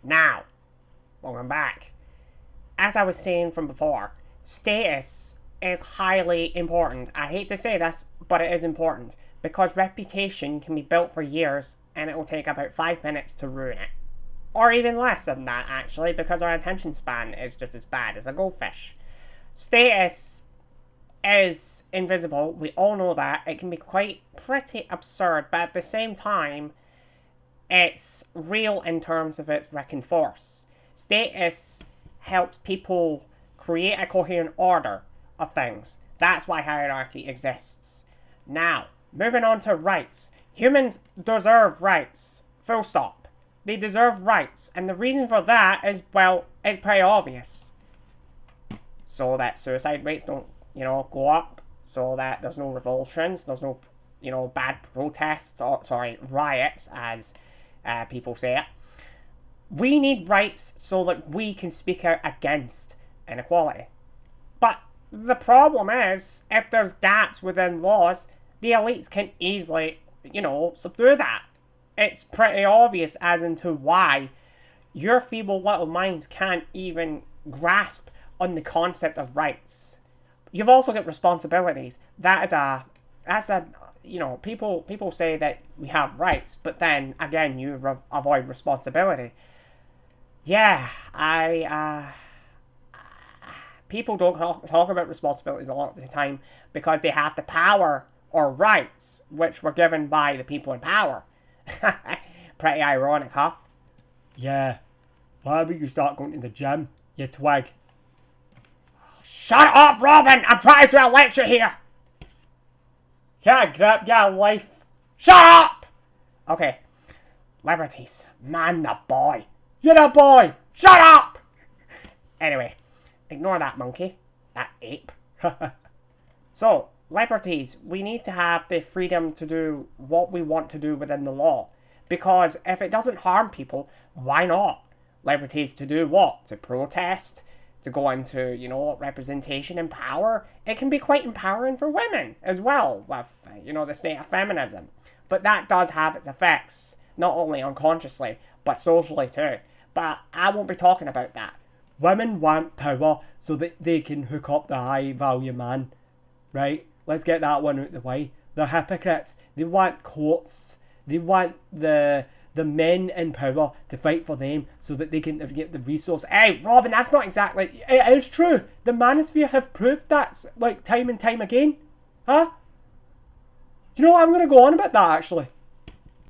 Now, welcome back. As I was saying from before, status is highly important. I hate to say this, but it is important because reputation can be built for years and it will take about 5 minutes to ruin it. Or even less than that, actually, because our attention span is just as bad as a goldfish. Status is invisible. We all know that. It can be quite pretty absurd, but at the same time, it's real in terms of its wrecking force. Status helps people create a coherent order of things. That's why hierarchy exists. Now, moving on to rights. Humans deserve rights. Full stop. They deserve rights, and the reason for that is, well, it's pretty obvious. So that suicide rates don't, go up, so that there's no revulsions, there's no, bad protests, or, riots, as people say it. We need rights so that we can speak out against inequality. But the problem is, if there's gaps within laws, the elites can easily, subdue that. It's pretty obvious as into why your feeble little minds can't even grasp on the concept of rights. You've also got responsibilities. That's a people say that we have rights, but then again you avoid responsibility. Yeah, people don't talk about responsibilities a lot of the time because they have the power or rights which were given by the people in power. Pretty ironic, huh? Yeah. Why would you start going to the gym, you twig? Shut up, Robin! I'm trying to do a lecture here! Can't grab your life. Shut up! Okay. Liberties. Man, the boy. You're the boy! Shut up! Anyway, ignore that monkey. That ape. So, liberties. We need to have the freedom to do what we want to do within the law. Because if it doesn't harm people, why not? Liberties to do what? To protest? To go into, representation and power? It can be quite empowering for women as well with, the state of feminism. But that does have its effects, not only unconsciously, but socially too. But I won't be talking about that. Women want power so that they can hook up the high value man. Right? Let's get that one out of the way. They're hypocrites. They want courts. They want the men in power to fight for them so that they can get the resource. Hey, Robin, that's not exactly... It is true. The manosphere have proved that, time and time again. Huh? You know what? I'm going to go on about that, actually.